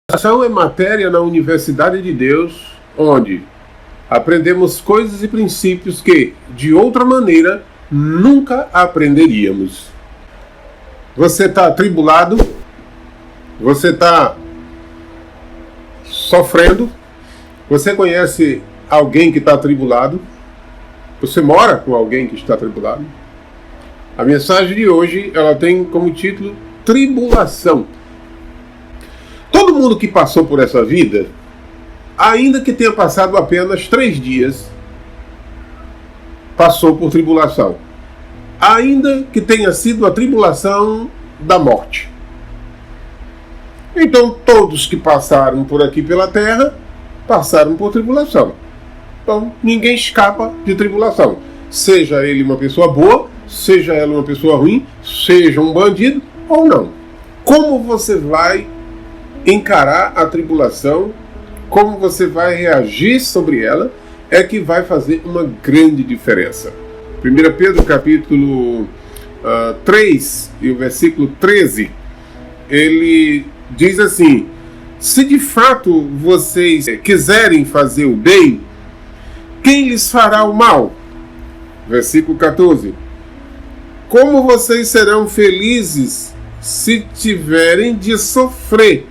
Tribulação é matéria na Universidade de Deus, onde aprendemos coisas e princípios que, de outra maneira, nunca aprenderíamos. Você está atribulado? Você está sofrendo? Você conhece alguém que está atribulado? Você mora com alguém que está atribulado? A mensagem de hoje, ela tem como título Tribulação. Todo mundo que passou por essa vida, ainda que tenha passado apenas 3 dias, passou por tribulação. Ainda que tenha sido a tribulação da morte. Então, todos que passaram por aqui pela terra, passaram por tribulação. Então, ninguém escapa de tribulação. Seja ele uma pessoa boa, seja ela uma pessoa ruim, seja um bandido ou não. Como você vai encarar a tribulação, como você vai reagir sobre ela, é que vai fazer uma grande diferença. 1 Pedro capítulo 3 e o versículo 13, ele diz assim: se de fato vocês quiserem fazer o bem, quem lhes fará o mal? Versículo 14: como vocês serão felizes se tiverem de sofrer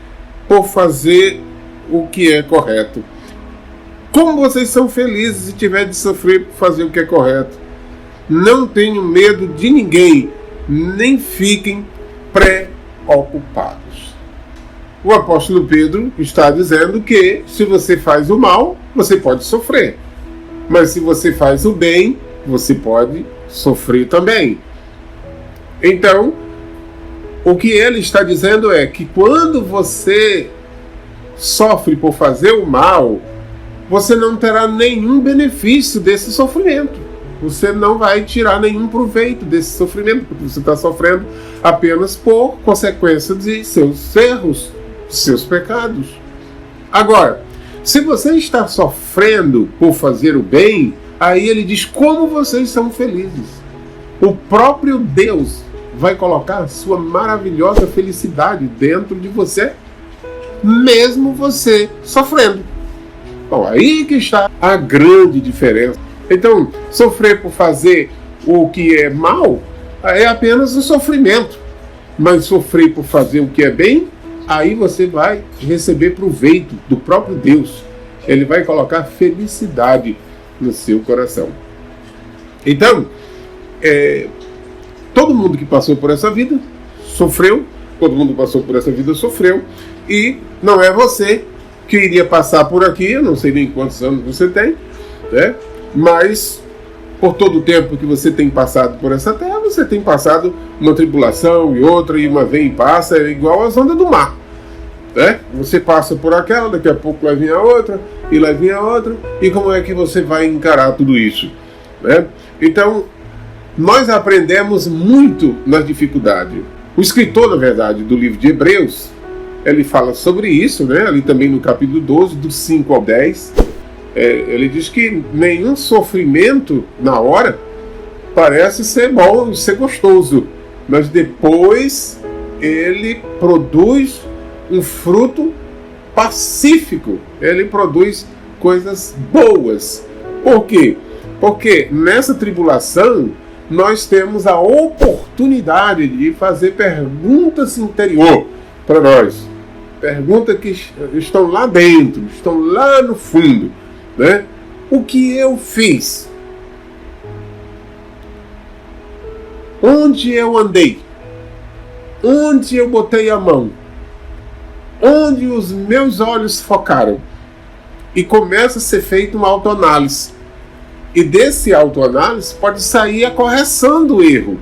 por fazer o que é correto? Como vocês são felizes se tiverem de sofrer por fazer o que é correto? Não tenham medo de ninguém, nem fiquem preocupados. O apóstolo Pedro está dizendo que se você faz o mal, você pode sofrer. Mas se você faz o bem, você pode sofrer também. Então, o que ele está dizendo é que quando você sofre por fazer o mal, você não terá nenhum benefício desse sofrimento. Você não vai tirar nenhum proveito desse sofrimento, porque você está sofrendo apenas por consequência de seus erros, de seus pecados. Agora, se você está sofrendo por fazer o bem, aí ele diz como vocês são felizes. O próprio Deus vai colocar a sua maravilhosa felicidade dentro de você, mesmo você sofrendo. Bom, aí que está a grande diferença. Então, sofrer por fazer o que é mal é apenas um sofrimento. Mas sofrer por fazer o que é bem, aí você vai receber proveito do próprio Deus. Ele vai colocar felicidade no seu coração. Então, todo mundo que passou por essa vida sofreu, todo mundo que passou por essa vida sofreu, e não é você que iria passar por aqui, eu não sei nem quantos anos você tem, né? Mas por todo o tempo que você tem passado por essa terra, você tem passado uma tribulação e outra, e uma vem e passa, é igual as ondas do mar, né? Você passa por aquela, daqui a pouco vai vir a outra, e lá vem a outra, e como é que você vai encarar tudo isso, né? Então, nós aprendemos muito nas dificuldades. O escritor, na verdade, do livro de Hebreus, ele fala sobre isso, né? Ali também no capítulo 12, do 5 ao 10, ele diz que nenhum sofrimento na hora parece ser bom, ser gostoso, mas depois ele produz um fruto pacífico, ele produz coisas boas. Por quê? Porque nessa tribulação nós temos a oportunidade de fazer perguntas interior para nós. Perguntas que estão lá dentro, estão lá no fundo, né? O que eu fiz? Onde eu andei? Onde eu botei a mão? Onde os meus olhos focaram? E começa a ser feita uma autoanálise. E desse autoanálise pode sair a correção do erro.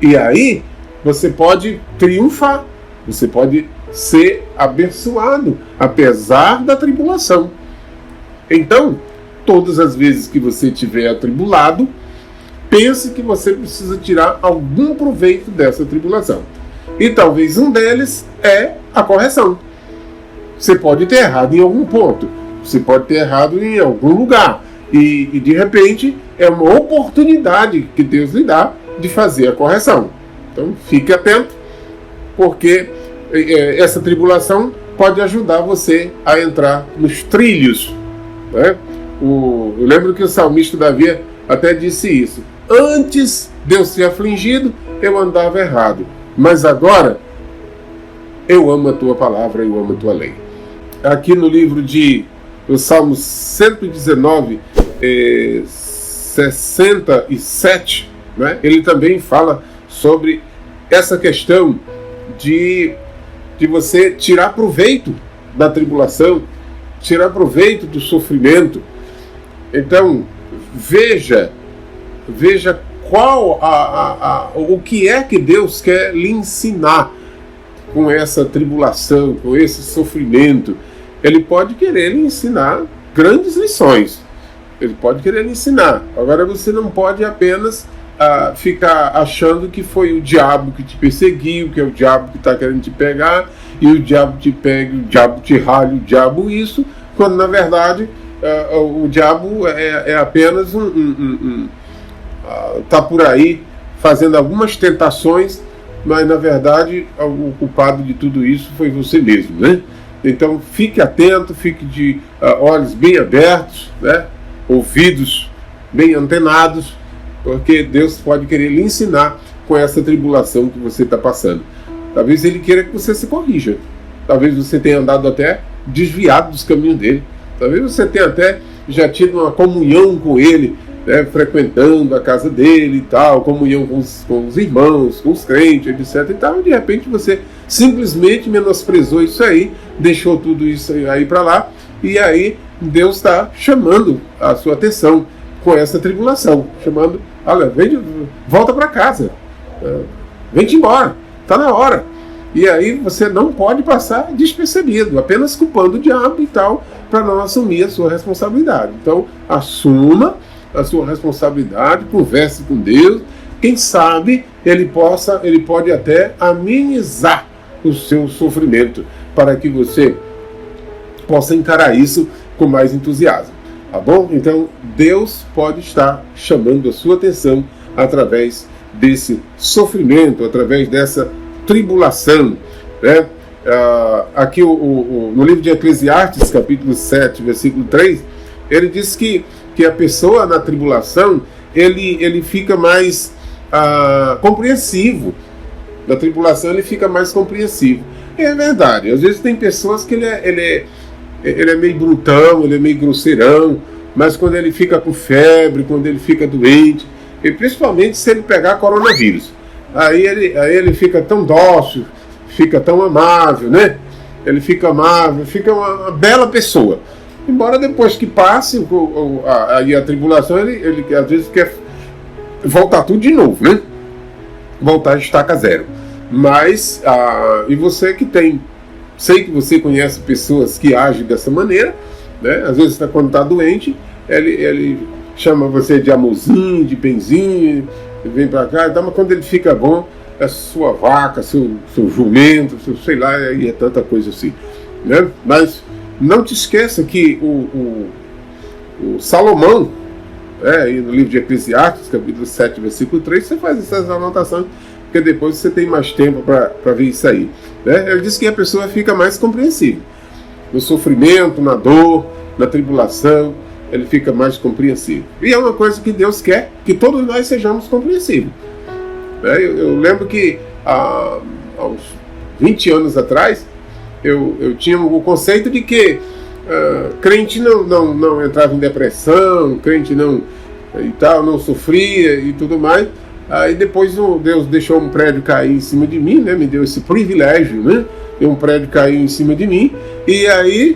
E aí você pode triunfar. Você pode ser abençoado, apesar da tribulação. Então, todas as vezes que você estiver atribulado, pense que você precisa tirar algum proveito dessa tribulação. E talvez um deles é a correção. Você pode ter errado em algum ponto. Você pode ter errado em algum lugar. E de repente é uma oportunidade que Deus lhe dá de fazer a correção. Então fique atento, porque essa tribulação pode ajudar você a entrar nos trilhos, né? Eu lembro que o salmista Davi até disse isso: antes de eu ser afligido, eu andava errado, mas agora eu amo a tua palavra, eu amo a tua lei. Aqui no livro de Salmo 119, 67, né, ele também fala sobre essa questão de você tirar proveito da tribulação, tirar proveito do sofrimento. Então, veja qual o que é que Deus quer lhe ensinar com essa tribulação, com esse sofrimento. Ele pode querer lhe ensinar grandes lições. Ele pode querer lhe ensinar. Agora, você não pode apenas ficar achando que foi o diabo que te perseguiu, que é o diabo que está querendo te pegar, e o diabo te pega, o diabo te ralha, o diabo isso, quando na verdade o diabo é apenas está por aí fazendo algumas tentações, mas na verdade o culpado de tudo isso foi você mesmo, né? Então fique atento, fique de olhos bem abertos, né? Ouvidos bem antenados, porque Deus pode querer lhe ensinar com essa tribulação que você está passando. Talvez Ele queira que você se corrija. Talvez você tenha andado até desviado dos caminhos dele. Talvez você tenha até já tido uma comunhão com Ele, né, frequentando a casa dele e tal, comunhão com os irmãos, com os crentes, etc. E tal, e de repente você simplesmente menosprezou isso aí, deixou tudo isso aí para lá, e aí Deus está chamando a sua atenção com essa tribulação, chamando: olha, volta para casa, vem-te embora, está na hora. E aí você não pode passar despercebido, apenas culpando o diabo e tal, para não assumir a sua responsabilidade. Então, assuma a sua responsabilidade, converse com Deus. Quem sabe ele pode até amenizar o seu sofrimento, para que você possa encarar isso com mais entusiasmo. Tá bom? Então, Deus pode estar chamando a sua atenção através desse sofrimento, através dessa tribulação, né? Aqui no livro de Eclesiastes, capítulo 7, versículo 3, ele diz que a pessoa na tribulação, ele fica mais compreensivo. Na tribulação ele fica mais compreensivo. É verdade, às vezes tem pessoas que ele é meio brutão, ele é meio grosseirão, mas quando ele fica com febre, quando ele fica doente, e principalmente se ele pegar coronavírus, aí ele fica tão dócil, fica tão amável, né? Ele fica amável, fica uma bela pessoa. Embora depois que passe a tribulação, ele às vezes quer voltar tudo de novo, né? Voltar de estaca zero. Mas, e você que sei que você conhece pessoas que agem dessa maneira, né? Às vezes quando está doente, ele chama você de amorzinho, de benzinho, vem para cá e tal, mas quando ele fica bom, é sua vaca, seu jumento, sei lá, e é tanta coisa assim, né? Mas não te esqueça que o Salomão, no livro de Eclesiastes, capítulo 7, versículo 3, você faz essas anotações, porque depois você tem mais tempo para ver isso aí, né? Ele diz que a pessoa fica mais compreensiva. No sofrimento, na dor, na tribulação, ele fica mais compreensivo. E é uma coisa que Deus quer, que todos nós sejamos compreensivos. Eu lembro que há uns 20 anos atrás, eu tinha o conceito de que crente não entrava em depressão, crente não sofria e tudo mais. Aí depois Deus deixou um prédio cair em cima de mim, né? Me deu esse privilégio, né? Um prédio caiu em cima de mim, e aí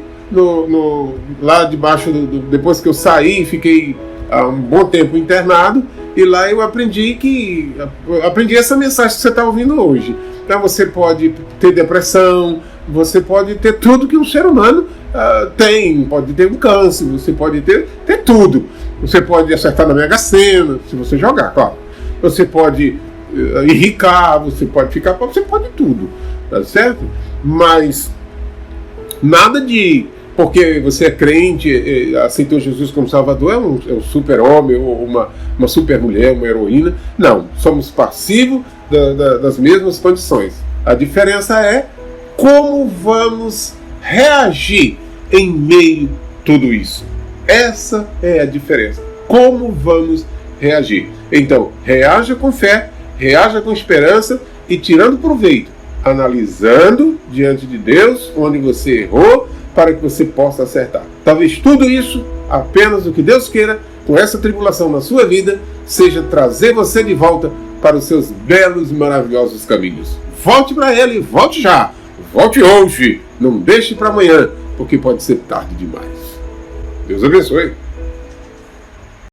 lá debaixo, depois que eu saí, fiquei um bom tempo internado, e lá eu aprendi essa mensagem que você está ouvindo hoje. Então você pode ter depressão, você pode ter tudo que um ser humano tem, pode ter um câncer, você pode ter tudo. Você pode acertar na Mega Sena, se você jogar, claro. Você pode enricar, você pode ficar pobre, você pode tudo, tá certo? Mas nada de porque você é crente, aceitou Jesus como Salvador, é um super-homem ou uma super-mulher, uma heroína. Não, somos passivos das mesmas condições. A diferença é como vamos reagir em meio a tudo isso. Essa é a diferença. Como vamos reagir? Então, reaja com fé, reaja com esperança e tirando proveito, analisando diante de Deus onde você errou para que você possa acertar. Talvez tudo isso, apenas o que Deus queira, com essa tribulação na sua vida, seja trazer você de volta para os seus belos e maravilhosos caminhos. Volte para Ele, volte já, volte hoje, não deixe para amanhã, porque pode ser tarde demais. Deus abençoe.